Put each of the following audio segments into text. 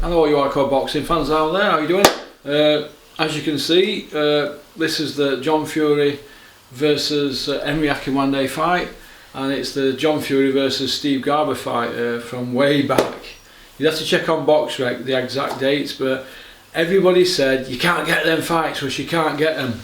Hello you hardcore boxing fans out there, how are you doing? As you can see, this is the John Fury versus Henry AKINWANDE fight, and it's the John Fury versus Steve Garber fight from way back. You'd have to check on BoxRec the exact dates, but everybody said you can't get them fights, which you can't get them.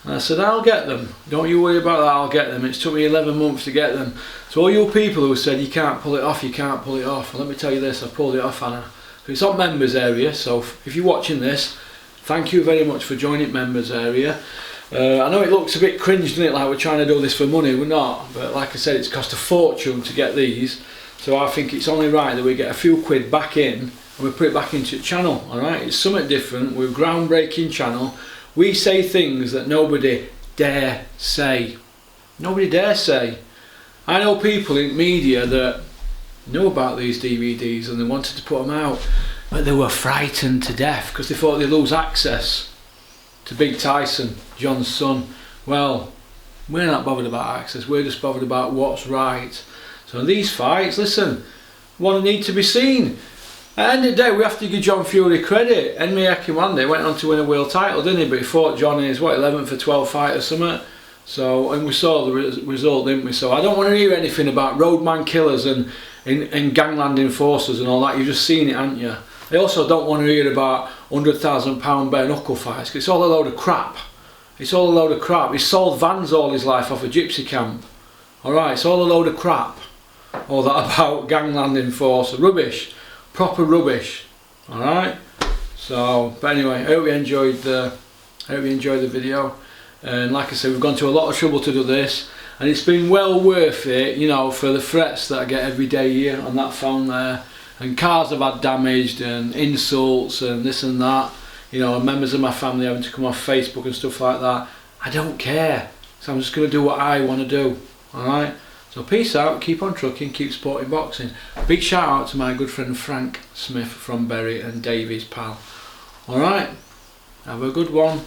And I said, I'll get them, don't you worry about that, I'll get them. It took me 11 months to get them. So all you people who said you can't pull it off, you can't pull it off, well, let me tell you this, I pulled it off, Anna. It's on members area, so if you're watching this, thank you very much for joining members area. I know it looks a bit cringe, doesn't it, like we're trying to do this for money, we're not, but like I said, it's cost a fortune to get these, so I think it's only right that we get a few quid back in and we put it back into the channel, alright? It's something different, we're a groundbreaking channel. We say things that nobody dare say. Nobody dare say. I know people in media that knew about these DVDs and they wanted to put them out, but they were frightened to death because they thought they'd lose access to Big Tyson, John's son. Well, we're not bothered about access, we're just bothered about what's right. So these fights, listen, one need to be seen. At the end of the day, we have to give John Fury credit. Henry AKINWANDE went on to win a world title, didn't he? But he fought John in his, what, 11th or 12th fight or something. So, and we saw the result, didn't we? So I don't want to hear anything about roadman killers and gangland enforcers and all that. You've just seen it, haven't you? I also don't want to hear about £100,000 bare knuckle fights. It's all a load of crap. It's all a load of crap. He's sold vans all his life off a gypsy camp. Alright, it's all a load of crap. All that about gangland enforcer. Rubbish. Proper rubbish. Alright? So, but anyway, I hope you enjoyed the video. And like I said, we've gone to a lot of trouble to do this. And it's been well worth it, you know, for the threats that I get every day here on that phone there. And cars have had damaged and insults and this and that. You know, and members of my family having to come off Facebook and stuff like that. I don't care. So I'm just going to do what I want to do. Alright? So peace out, keep on trucking, keep supporting boxing. Big shout out to my good friend Frank Smith from Bury and Davies pal. Alright? Have a good one.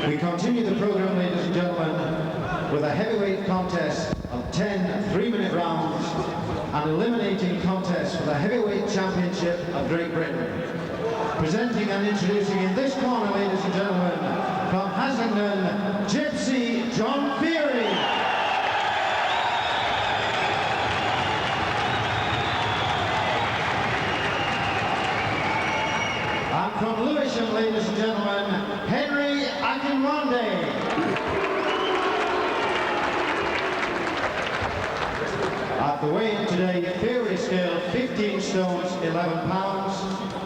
We continue the program, ladies and gentlemen, with a heavyweight contest of 10 3-minute rounds, an eliminating contest for the heavyweight championship of Great Britain. Presenting and introducing in this corner, ladies and gentlemen, from Haslingden, Gypsy John Fury. And from Lewisham, ladies and gentlemen, Henry AKINWANDE. At the weigh-in today, Fury scale 15 stones 11 pounds,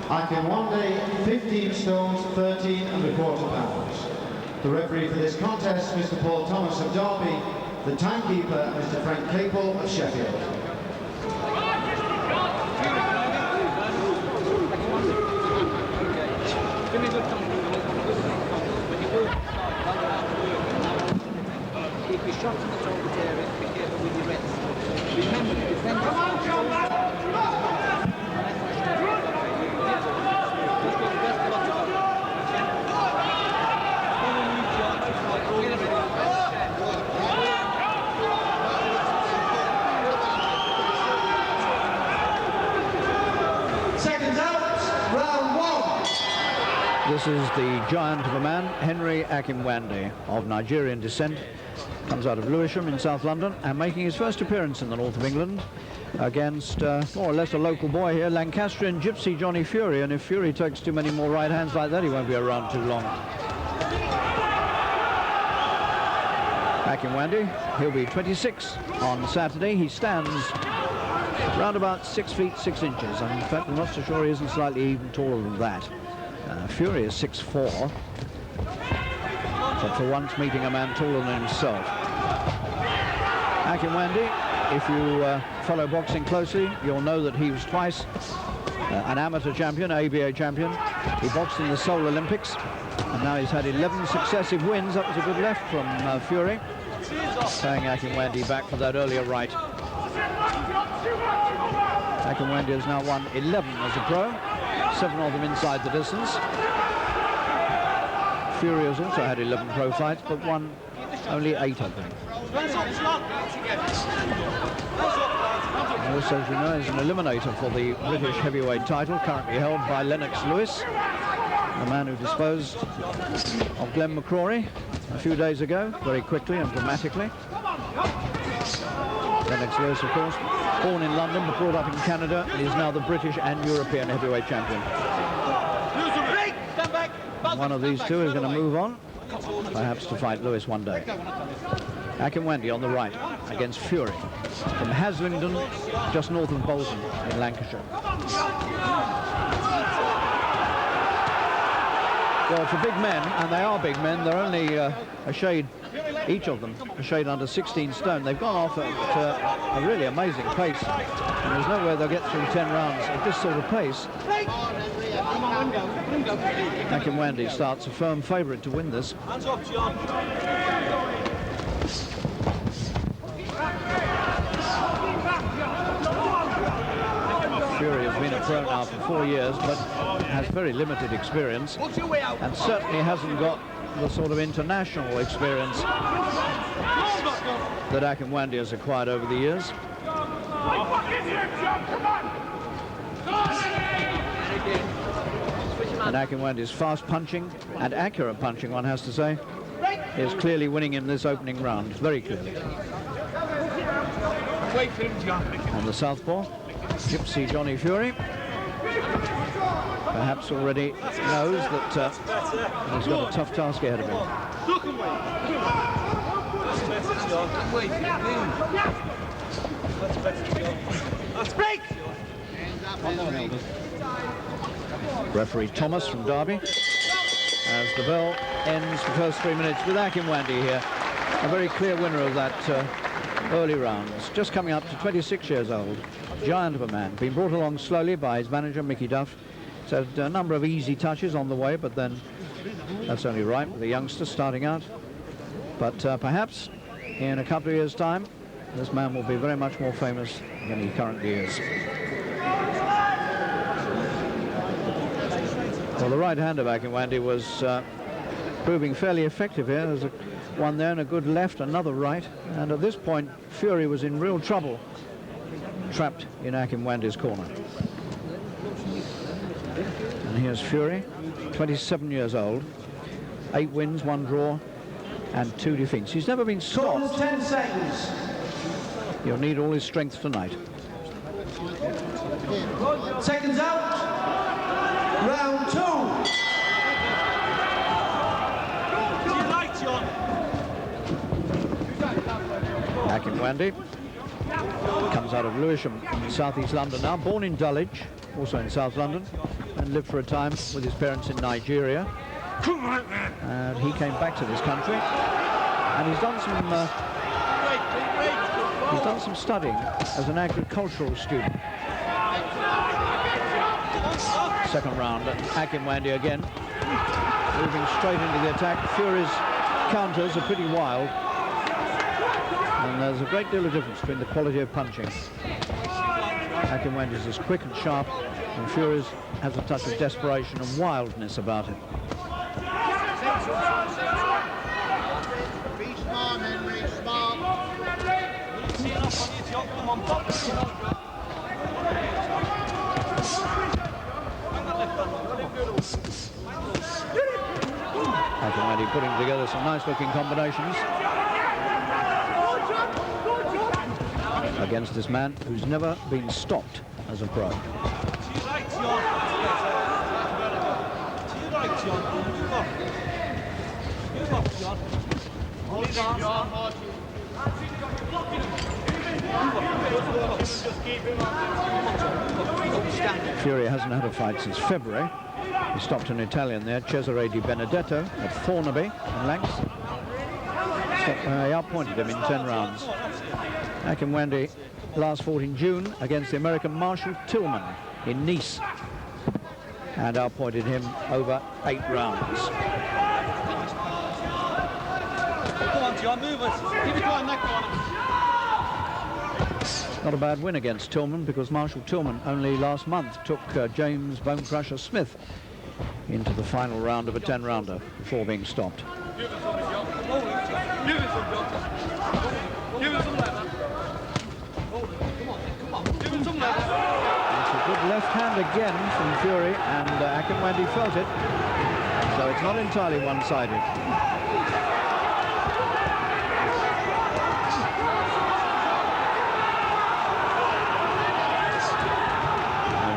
AKINWANDE 15 stones 13 1/4 pounds. The referee for this contest, Mr. Paul Thomas of Derby, the timekeeper, Mr. Frank Capel of Sheffield. Shots in the target area, be careful with your wrists. Remember to defend. Come on, John! Seconds out, round one. This is the giant of a man, Henry AKINWANDE, of Nigerian descent. Comes out of Lewisham in South London and making his first appearance in the north of England. against more or less a local boy here, Lancastrian gypsy Johnny Fury, and if Fury takes too many more right hands like that, he won't be around too long. AKINWANDE, he'll be 26 on Saturday. He stands around about 6 feet 6 inches, and in fact I'm not so sure he isn't slightly even taller than that. Fury is 6'4", but for once meeting a man taller than himself. AKINWANDE, if you follow boxing closely, you'll know that he was twice an amateur champion, ABA champion. He boxed in the Seoul Olympics, and now he's had 11 successive wins. That was a good left from Fury, paying AKINWANDE back for that earlier right. AKINWANDE has now won 11 as a pro, 7 of them inside the distance. Fury has also had 11 pro fights, but won only 8 of them. Also, as you know, is an eliminator for the British heavyweight title, currently held by Lennox Lewis, the man who disposed of Glenn McCrory a few days ago, very quickly and dramatically. Lennox Lewis, of course, born in London but brought up in Canada, and is now the British and European heavyweight champion. One of these two is going to move on, perhaps to fight Lewis one day. AKINWANDE on the right against Fury from Haslingden, just north of Bolton in Lancashire. Well, for big men, and they are big men, they're only a shade, each of them, a shade under 16 stone. They've gone off at a really amazing pace, and there's no way they'll get through 10 rounds at this sort of pace. AKINWANDE starts a firm favourite to win this. Hands up, John. Fury has been a pro now for 4 years, but has very limited experience, and certainly hasn't got the sort of international experience that AKINWANDE has acquired over the years. And AKINWANDE's fast punching and accurate punching, one has to say, is clearly winning in this opening round, very clearly. On the southpaw, gypsy Johnny Fury perhaps already knows that he's got a tough task ahead of him. Referee Thomas from Derby, as the bell ends the first 3 minutes with AKINWANDE here, a very clear winner of that early rounds, just coming up to 26 years old, giant of a man, been brought along slowly by his manager Mickey Duff. He's had a number of easy touches on the way, but then that's only right with a youngster starting out. But perhaps in a couple of years' time, this man will be very much more famous than he currently is. Well, the right hand of AKINWANDE was proving fairly effective here. There's one there and a good left, another right, and at this point Fury was in real trouble, trapped in AKINWANDE's corner. And here's Fury, 27 years old, 8 wins, 1 draw and 2 defeats. He's never been stopped. 10 seconds. He'll need all his strength tonight. Seconds out. Round 2. AKINWANDE comes out of Lewisham in southeast London now, born in Dulwich, also in South London, and lived for a time with his parents in Nigeria. And he came back to this country, and he's done some studying as an agricultural student. Second round, AKINWANDE again, moving straight into the attack. Fury's counters are pretty wild, and there's a great deal of difference between the quality of punching. AKINWANDE's is quick and sharp, and Fury's has a touch of desperation and wildness about it. Be smart, Henry, smart. AKINWANDE putting together some nice looking combinations. against this man who's never been stopped as a pro. Fury hasn't had a fight since February. He stopped an Italian there, Cesare Di Benedetto, at Thornaby in length. He outpointed him in 10 rounds. AKINWANDE last fought in June against the American Marshall Tillman in Nice and outpointed him over 8 rounds. Come on, John, move us. Keep it going, that corner. Not a bad win against Tillman, because Marshall Tillman only last month took James Bone Crusher Smith into the final round of a 10-rounder before being stopped. Give us some, John. Give us some, John. Give us some leather. Come on. Give us some leather. It's a good left hand again from Fury, and AKINWANDE felt it. So it's not entirely one-sided.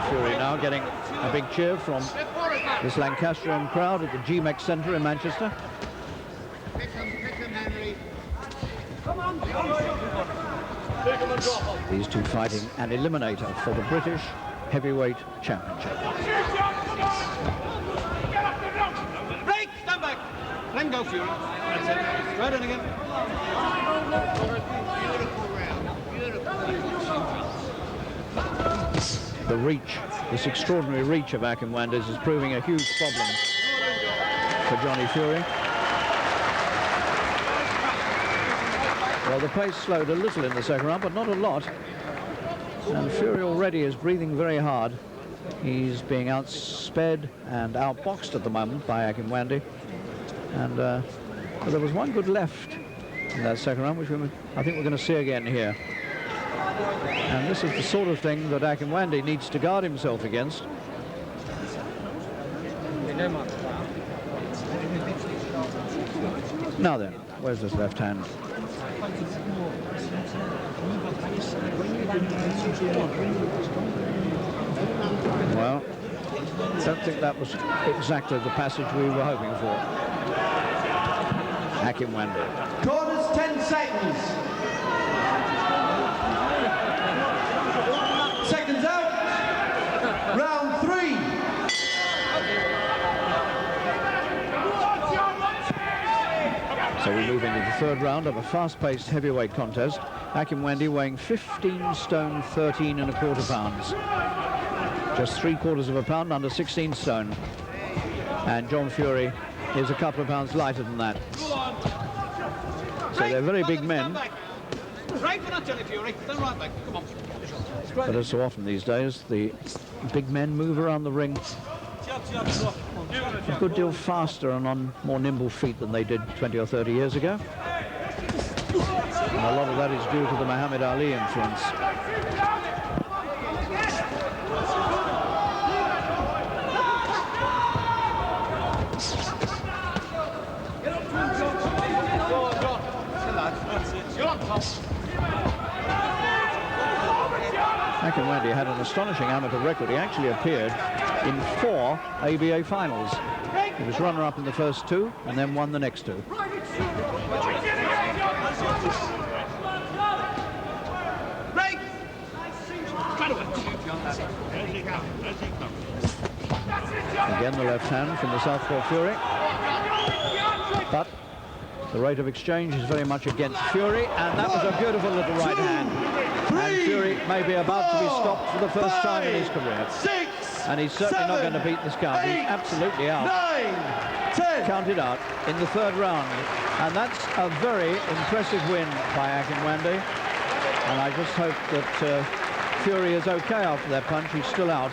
Fury now getting a big cheer from this Lancastrian crowd at the GMEX Centre in Manchester. Pick him, Henry. These two fighting an eliminator for the British Heavyweight Championship. Break! Stand back! Let him go, Fury. That's it. Right in again. Beautiful round. Beautiful. The reach, this extraordinary reach of AKINWANDE's is proving a huge problem for Johnny Fury. Well, the pace slowed a little in the second round, but not a lot. And Fury already is breathing very hard. He's being outsped and outboxed at the moment by AKINWANDE. And well, there was one good left in that second round, which I think we're going to see again here. And this is the sort of thing that AKINWANDE needs to guard himself against. Now then, where's this left hand? Well, I don't think that was exactly the passage we were hoping for. AKINWANDE. Corners, 10 seconds. Seconds out. Round 3. So we move into the third round of a fast-paced heavyweight contest. AKINWANDE weighing 15 stone, 13 1/4 pounds. Just 3/4 of a pound under 16 stone. And John Fury is a couple of pounds lighter than that. So they're very big men. Right for that, Johnny Fury. Then right back. Come on. But as so often these days, the big men move around the ring a good deal faster and on more nimble feet than they did 20 or 30 years ago. And a lot of that is due to the Muhammad Ali influence. AKINWANDE had an astonishing amateur record. He actually appeared in 4 ABA finals. He was runner-up in the first 2 and then won the next 2. Again the left hand from the southpaw Fury. But the rate of exchange is very much against Fury, and that was a beautiful little right hand. And Fury may be about to be stopped for the first time in his career. And he's certainly not going to beat this count. He's absolutely out. Counted out in the third round. And that's a very impressive win by AKINWANDE. And I just hope that Fury is okay after that punch. He's still out.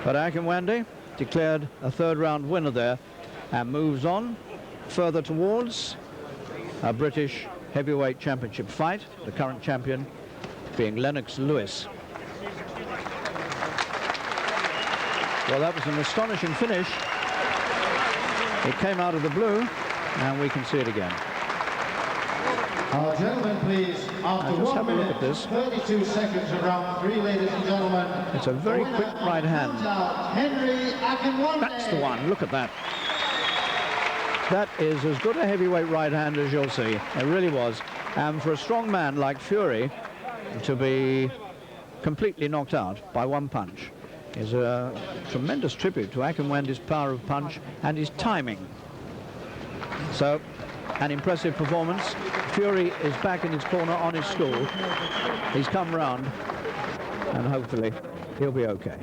But AKINWANDE declared a third round winner there and moves on further towards a British heavyweight championship fight, the current champion being Lennox Lewis. Well, that was an astonishing finish. It came out of the blue, and we can see it again. Gentlemen, please, after just 1 have a look minute, at this. 32 seconds of round 3, ladies and gentlemen. It's a very quick right hand. Henry AKINWANDE. That's the one. Look at that. That is as good a heavyweight right hand as you'll see. It really was. And for a strong man like Fury to be completely knocked out by one punch is a tremendous tribute to AKINWANDE's power of punch and his timing. So, an impressive performance. Fury is back in his corner on his stool. He's come round, and hopefully he'll be okay.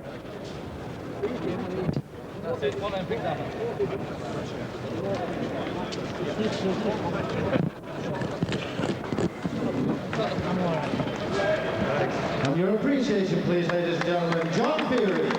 And your appreciation, please, ladies and gentlemen, John Fury.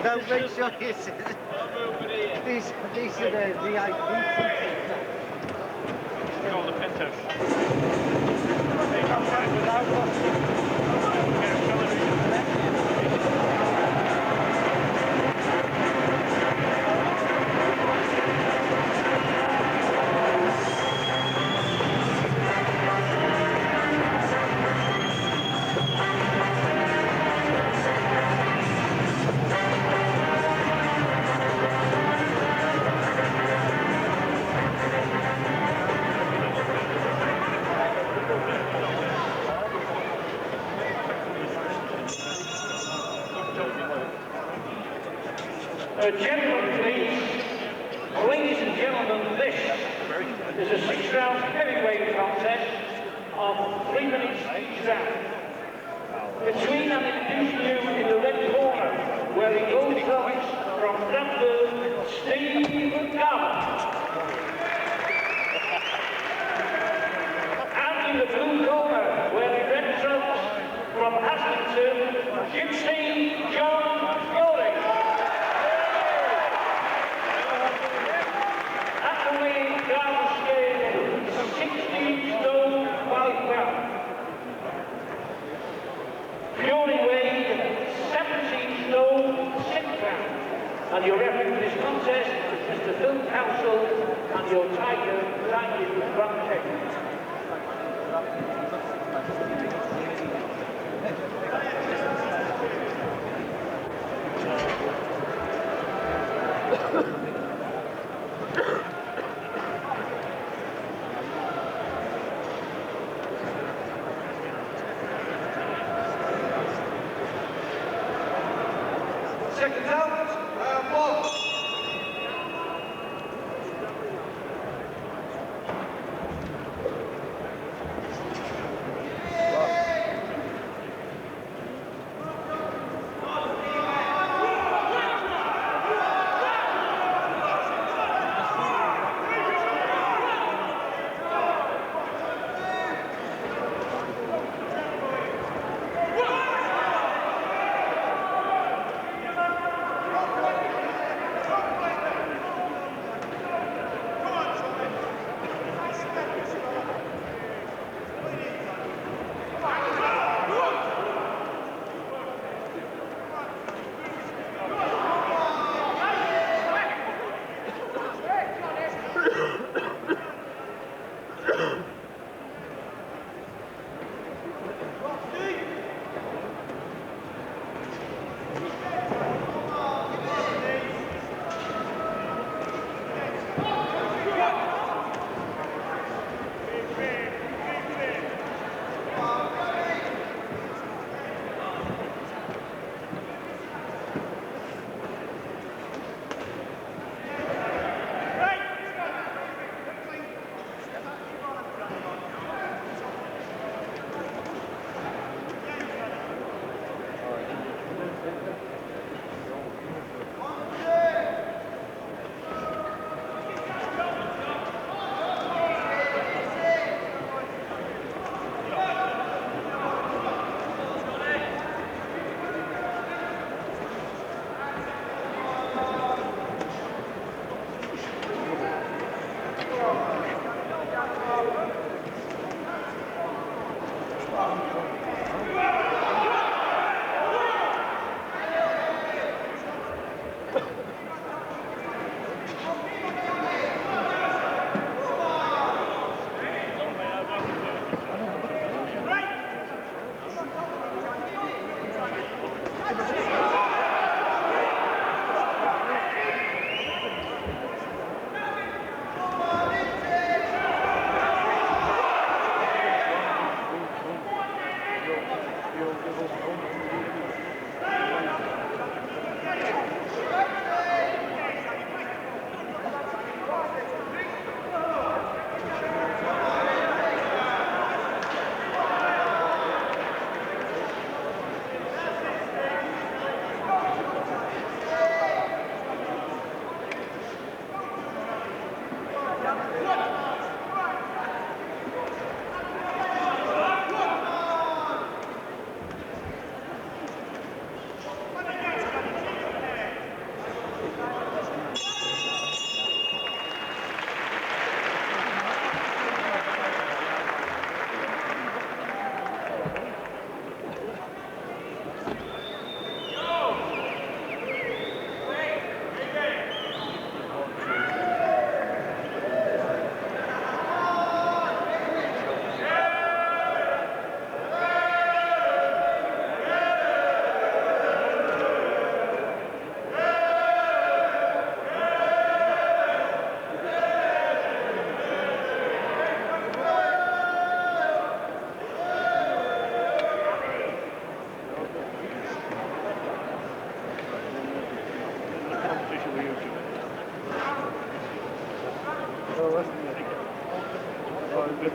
Don't make sure you see these are the VIP seats. All the Pintos. Gentlemen, please. Ladies and gentlemen, this is a 6-round heavyweight contest of 3 minutes each round. Between and introducing you in the red corner, where he goes from Bradford, Steve Garber. And in the blue corner, where he represents from Haslington, Gypsy John Fury. Down scale, 16 stone 5 pounds. Fury weighed 17 stone 6 pounds. And your referee for this contest is Mr. Phil Council and your tiger, Daniel Brown. Seconds out, one.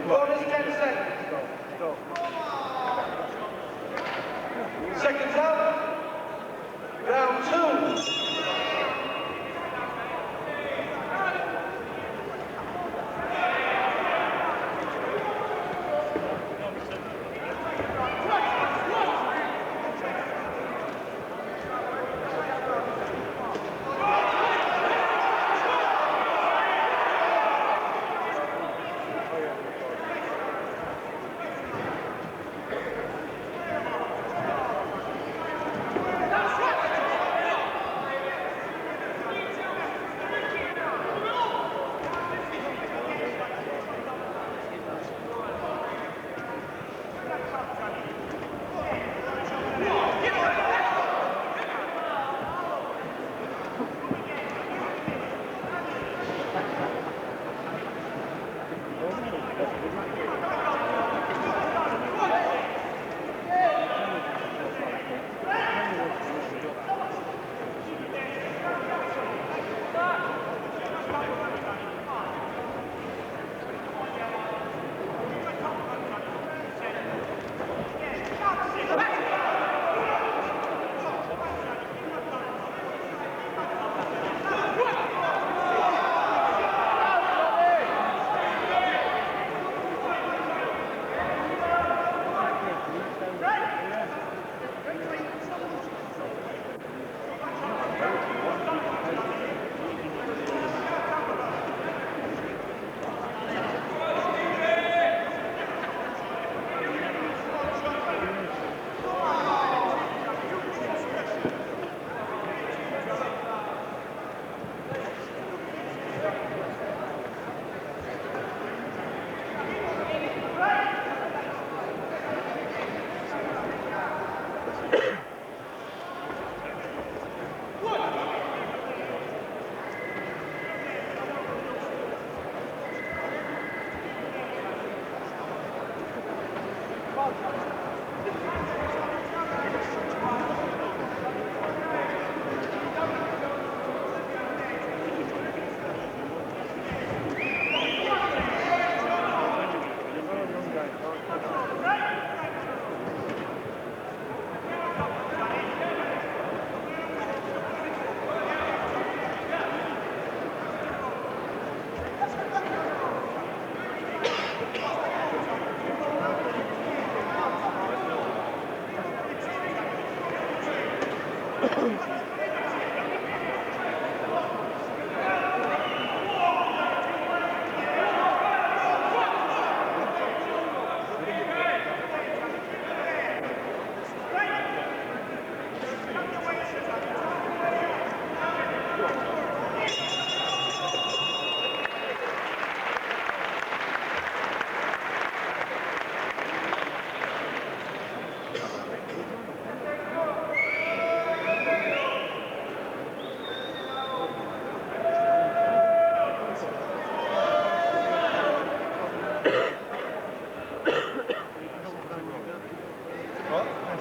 Bonus 10 seconds. Seconds out. Round 2.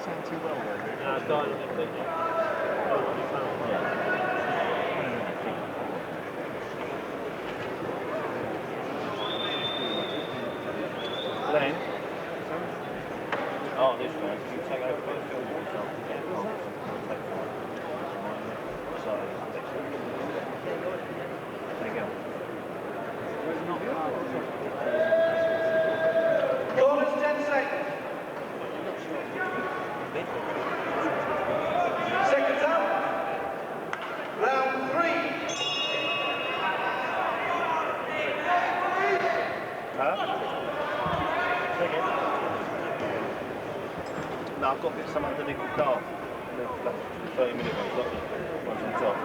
sound too well, though. No, it's dying, I think. Len? Oh, this one. You take over the film yourself. Yeah, so, there you go. Bonus 10 seconds. Seconds up. Round 3. No, I've got to get some underneath the car. 30-minute one's on top.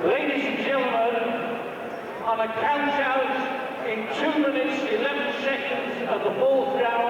Ladies and gentlemen, on a count out in 2 minutes 11 seconds of the fourth round,